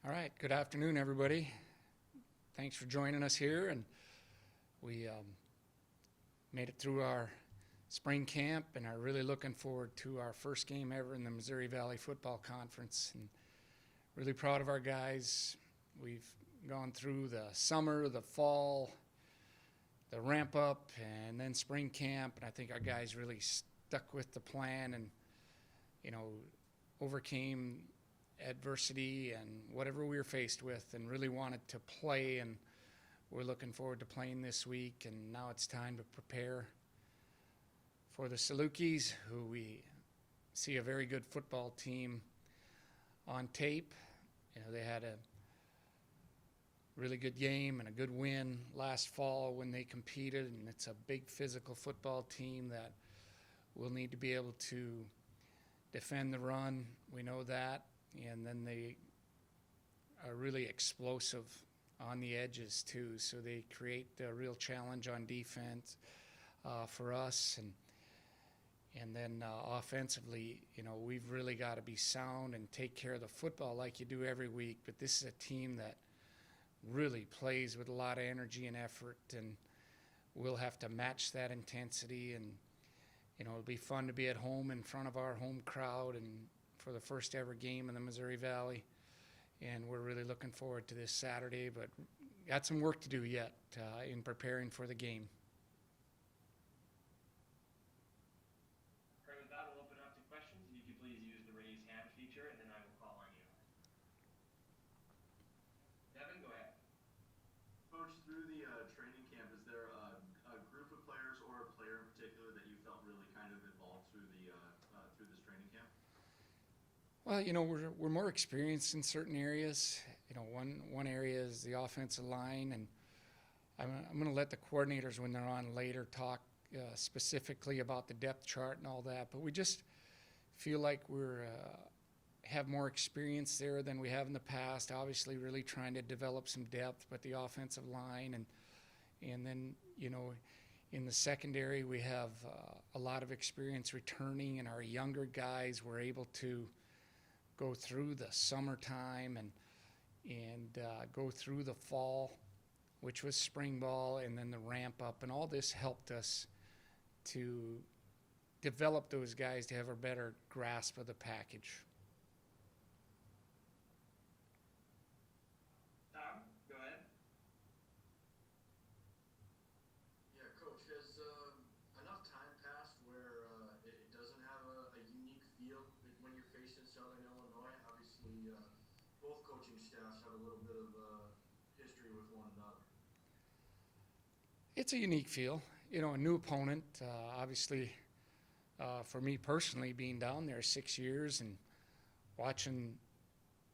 All right, good afternoon, everybody. Thanks for joining us here, and we made it through our spring camp and are really looking forward to our first game ever in the Missouri Valley Football Conference, and really proud of our guys. We've gone through the summer, the fall, the ramp up, and then spring camp, and I think our guys really stuck with the plan and, overcame adversity and whatever we were faced with and really wanted to play, and we're looking forward to playing this week. And now it's time to prepare for the Salukis, who we see a very good football team on tape. They had a really good game and a good win last fall when they competed, and it's a big physical football team that will need to be able to defend the run. We know that. And then they are really explosive on the edges too, so they create a real challenge on defense for us. And then offensively, we've really got to be sound and take care of the football like you do every week. But this is a team that really plays with a lot of energy and effort, and we'll have to match that intensity. And it'll be fun to be at home in front of our home crowd and for the first ever game in the Missouri Valley, and we're really looking forward to this Saturday, but got some work to do yet in preparing for the game. With that, we'll open it up to questions. If you could please use the raise hand feature, and then I will call on you. Devin, go ahead. Coach, through the training camp, is there a group of players or a player in particular that you felt really kind of evolved through this training camp? Well, we're more experienced in certain areas. One area is the offensive line, and I'm going to let the coordinators, when they're on later, talk specifically about the depth chart and all that. But we just feel like we're have more experience there than we have in the past. Obviously, really trying to develop some depth, but the offensive line and then in the secondary, we have a lot of experience returning, and our younger guys were able to go through the summertime and go through the fall, which was spring ball, and then the ramp up, and all this helped us to develop those guys to have a better grasp of the package. Tom, go ahead. Yeah, Coach, has enough time passed where it doesn't have a unique feel when you're facing Southern Illinois? Obviously, both coaching staffs have a little bit of history with one another. It's a unique feel, a new opponent. Obviously, for me personally, being down there 6 years and watching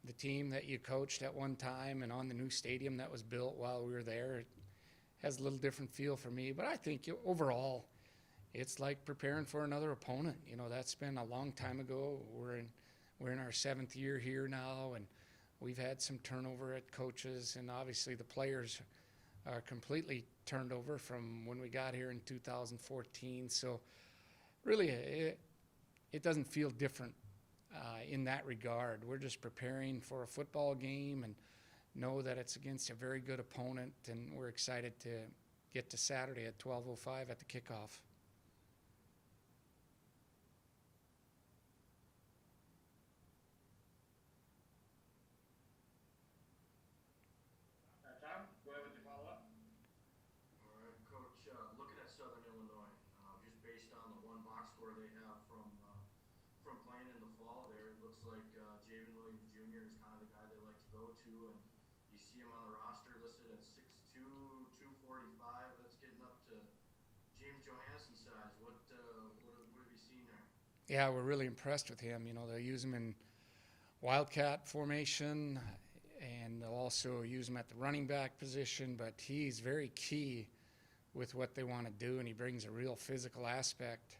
the team that you coached at one time and on the new stadium that was built while we were there, it has a little different feel for me. But I think overall, it's like preparing for another opponent. That's been a long time ago. We're in our 7th year here now, and we've had some turnover at coaches, and obviously the players are completely turned over from when we got here in 2014. So really, it doesn't feel different in that regard. We're just preparing for a football game and know that it's against a very good opponent, and we're excited to get to Saturday at 12:05 at the kickoff. Tom, go ahead with your follow-up. All right, Coach, looking at Southern Illinois, just based on the one box score they have from playing in the fall there, it looks like Javen Williams Jr. is kind of the guy they like to go to, and you see him on the roster listed at 6'2", 245. That's getting up to James Johansson size. What have you seen there? Yeah, we're really impressed with him. They'll use him in wildcat formation, and they'll also use him at the running back position, but he's very key with what they want to do, and he brings a real physical aspect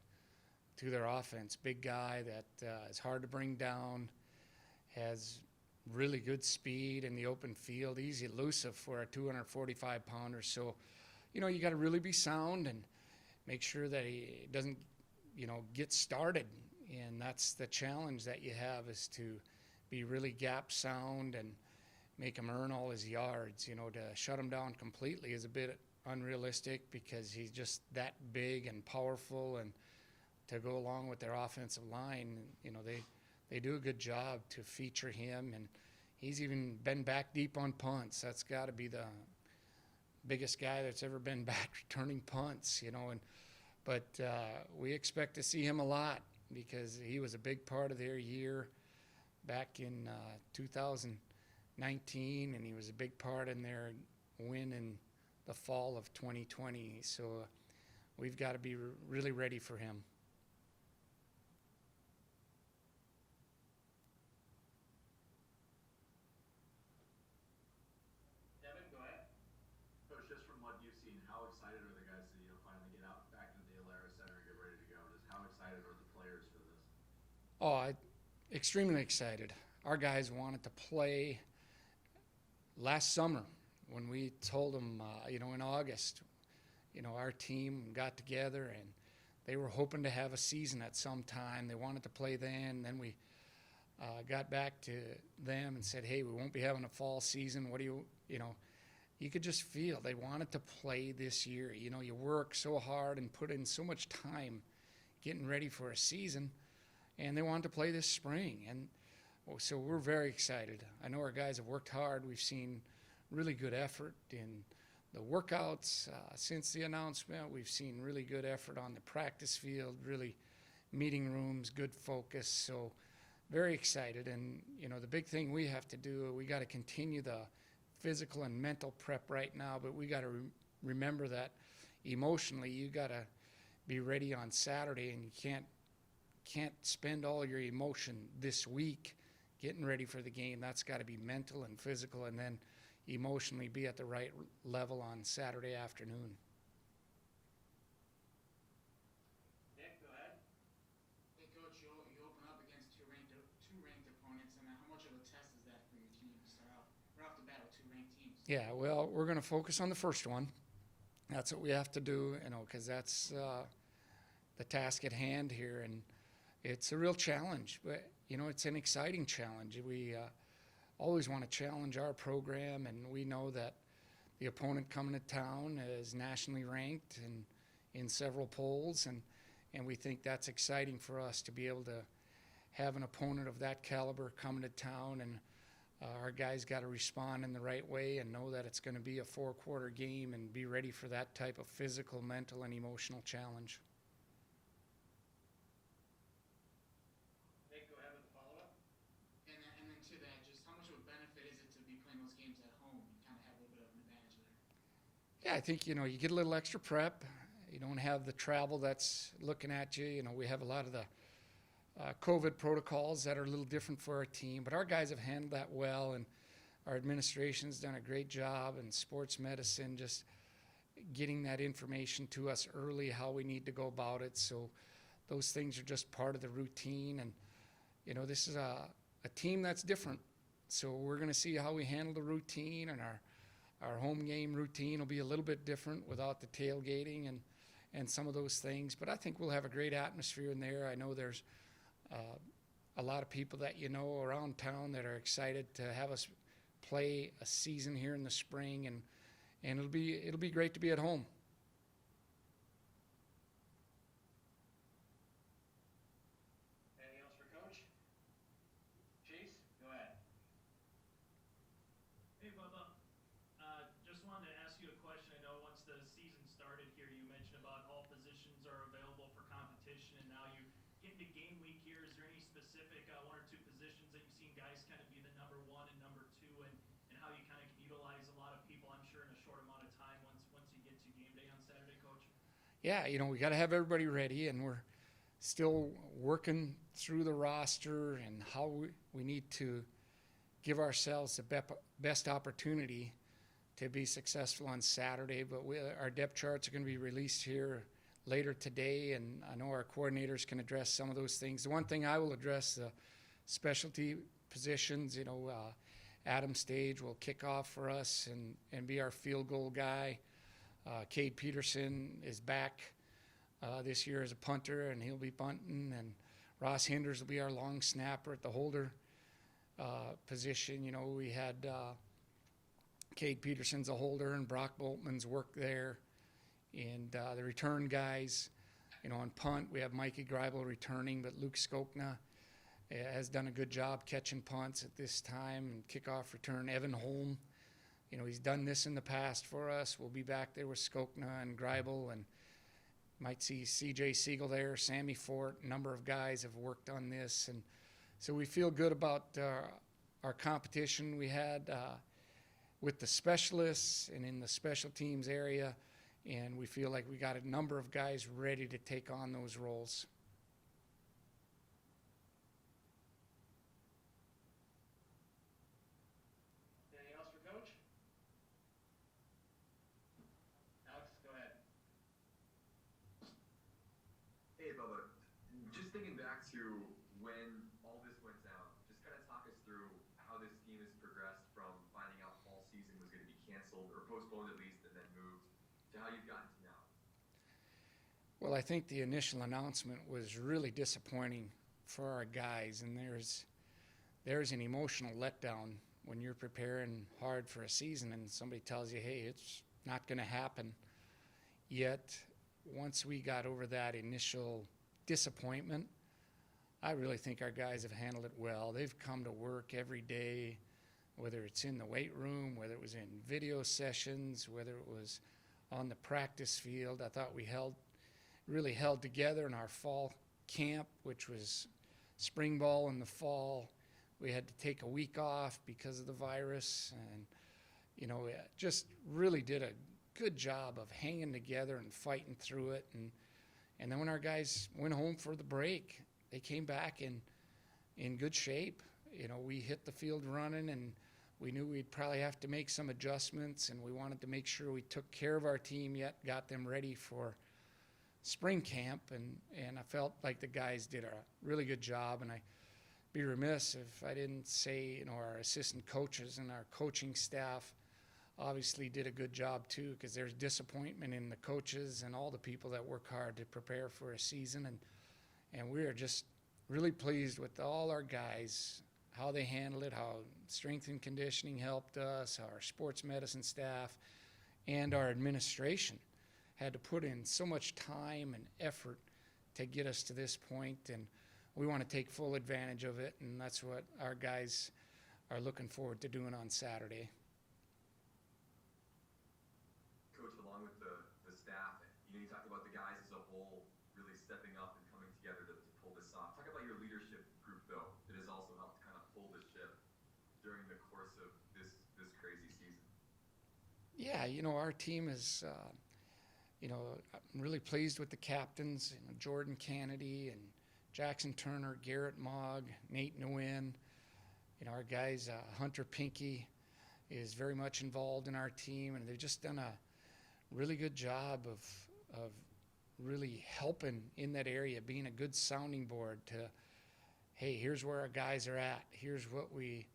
to their offense. Big guy that is hard to bring down, has really good speed in the open field. He's elusive for a 245-pounder. So, you got to really be sound and make sure that he doesn't, get started. And that's the challenge that you have, is to be really gap sound and make him earn all his yards. You know, to shut him down completely is a bit unrealistic because he's just that big and powerful, and to go along with their offensive line, you know, they do a good job to feature him, and he's even been back deep on punts. That's got to be the biggest guy that's ever been back returning punts, you know. But we expect to see him a lot because he was a big part of their year back in 2019, and he was a big part in their win in the fall of 2020. So we've got to be really ready for him. Devin, go ahead. Coach, just from what you've seen, how excited are the guys to finally get out back into the Alara Center and get ready to go? Just how excited are the players for this? Extremely excited. Our guys wanted to play last summer when we told them, you know, in August, you know, our team got together and they were hoping to have a season at some time. They wanted to play then. Then we got back to them and said, hey, we won't be having a fall season. What do you know, you could just feel they wanted to play this year. You know, you work so hard and put in so much time getting ready for a season, and they wanted to play this spring. And so we're very excited. I know our guys have worked hard. We've seen really good effort in the workouts since the announcement. We've seen really good effort on the practice field, really meeting rooms, good focus. So very excited. And, you know, the big thing we have to do, we got to continue the physical and mental prep right now, but we got to remember that emotionally you got to be ready on Saturday, and you can't spend all your emotion this week getting ready for the game. That's got to be mental and physical, and then emotionally be at the right level on Saturday afternoon. Nick, go ahead. Hey, Coach, you open up against two ranked opponents, and how much of a test is that for your team to start out right off the bat with two ranked teams? Yeah, well, we're going to focus on the first one. That's what we have to do, you know, because that's the task at hand here, and it's a real challenge. But, you know, it's an exciting challenge. We always want to challenge our program, and we know that the opponent coming to town is nationally ranked and in several polls, and we think that's exciting for us to be able to have an opponent of that caliber coming to town, and our guys got to respond in the right way and know that it's going to be a 4-quarter game and be ready for that type of physical, mental, and emotional challenge. Nick, go ahead with the follow-up. And then to that, just how much of a benefit is it to be playing those games at home? You kind of have a little bit of an advantage there. Yeah, I think, you know, you get a little extra prep. You don't have the travel that's looking at you. You know, we have a lot of the COVID protocols that are a little different for our team, but our guys have handled that well, and our administration's done a great job in sports medicine just getting that information to us early, how we need to go about it. So those things are just part of the routine, and, you know, this is a team that's different. So we're going to see how we handle the routine, and our home game routine will be a little bit different without the tailgating and some of those things. But I think we'll have a great atmosphere in there. I know there's a lot of people that you know around town that are excited to have us play a season here in the spring, and it'll be great to be at home. Anything else for Coach? Chase, go ahead. Hey, Bubba. Just wanted to ask you a question. I know once the season started here, you mentioned about all positions are available for competition, and now you get into game week here. Is there any specific one or two positions that you've seen guys kind of be the number one and number two, and how you kind of can utilize a lot of people, I'm sure, in a short amount of time once you get to game day on Saturday, Coach? Yeah, you know, we got to have everybody ready, and we're still working through the roster and how we need to give ourselves the best opportunity to be successful on Saturday. But our depth charts are going to be released here later today, and I know our coordinators can address some of those things. The one thing I will address, the specialty positions, you know, Adam Stage will kick off for us and be our field goal guy. Cade Peterson is back this year as a punter, and he'll be punting, and Ross Hinders will be our long snapper at the holder position. You know, we had Cade Peterson's a holder, and Brock Boltman's worked there. And the return guys, on punt, we have Mikey Greibel returning, but Luke Skokna has done a good job catching punts at this time. And kickoff return, Evan Holm, he's done this in the past for us. We'll be back there with Skokna and Greibel, and might see CJ Siegel there, Sammy Fort. A number of guys have worked on this. And so we feel good about our competition we had with the specialists and in the special teams area. And we feel like we got a number of guys ready to take on those roles. Anything else for Coach? Alex, go ahead. Hey, Bubba. Just thinking back to when all this went down, just kind of talk us through how this team has progressed from finding out fall season was going to be canceled or postponed at least and then moved to how you've gotten to now. Well, I think the initial announcement was really disappointing for our guys, and there's an emotional letdown when you're preparing hard for a season and somebody tells you, hey, it's not going to happen. Yet, once we got over that initial disappointment, I really think our guys have handled it well. They've come to work every day, whether it's in the weight room, whether it was in video sessions, whether it was on the practice field. I thought we really held together in our fall camp, which was spring ball in the fall. We had to take a week off because of the virus, and just really did a good job of hanging together and fighting through it. And then when our guys went home for the break, they came back in good shape. We hit the field running, and we knew we'd probably have to make some adjustments, and we wanted to make sure we took care of our team yet got them ready for spring camp. And I felt like the guys did a really good job, and I'd be remiss if I didn't say, our assistant coaches and our coaching staff obviously did a good job too, because there's disappointment in the coaches and all the people that work hard to prepare for a season. And we are just really pleased with all our guys, how they handled it, how strength and conditioning helped us, how our sports medicine staff and our administration had to put in so much time and effort to get us to this point. And we want to take full advantage of it, and that's what our guys are looking forward to doing on Saturday. Coach, along with the staff, you talked about the guys as a whole really stepping up and coming together to pull this off. Talk about your leadership group, though, that has also helped kind of pull the ship during the course of this crazy season. Yeah, our team is, I'm really pleased with the captains, Jordan Kennedy and Jackson Turner, Garrett Mogg, Nate Nguyen. Our guys, Hunter Pinky is very much involved in our team, and they've just done a really good job of really helping in that area, being a good sounding board to, hey, here's where our guys are at. Here's what we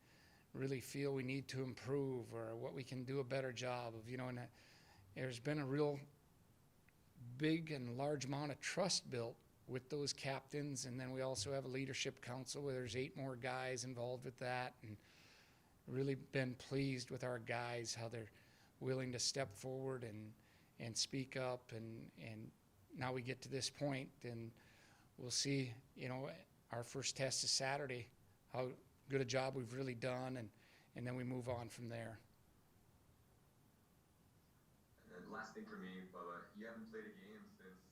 really feel we need to improve, or what we can do a better job of, and there's been a real big and large amount of trust built with those captains. And then we also have a leadership council where there's 8 more guys involved with that, and really been pleased with our guys, how they're willing to step forward and speak up. And now we get to this point, and we'll see, our first test is Saturday, how good a job we've really done, and then we move on from there. And then last thing for me, Bubba, you haven't played a game since,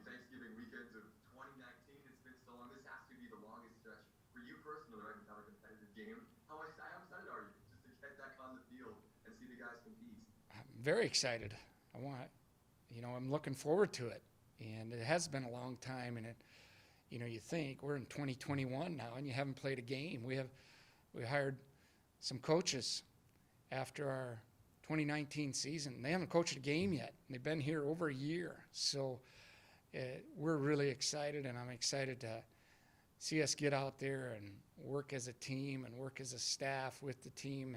Thanksgiving weekend of 2019. It's been so long. This has to be the longest stretch for you personally, right, without a competitive game. How excited are you just to get back on the field and see the guys compete? I'm very excited. I'm looking forward to it. And it has been a long time, and you think we're in 2021 now and you haven't played a game. We hired some coaches after our 2019 season. They haven't coached a game yet. They've been here over a year. So we're really excited, and I'm excited to see us get out there and work as a team and work as a staff with the team,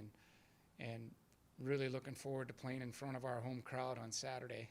and really looking forward to playing in front of our home crowd on Saturday.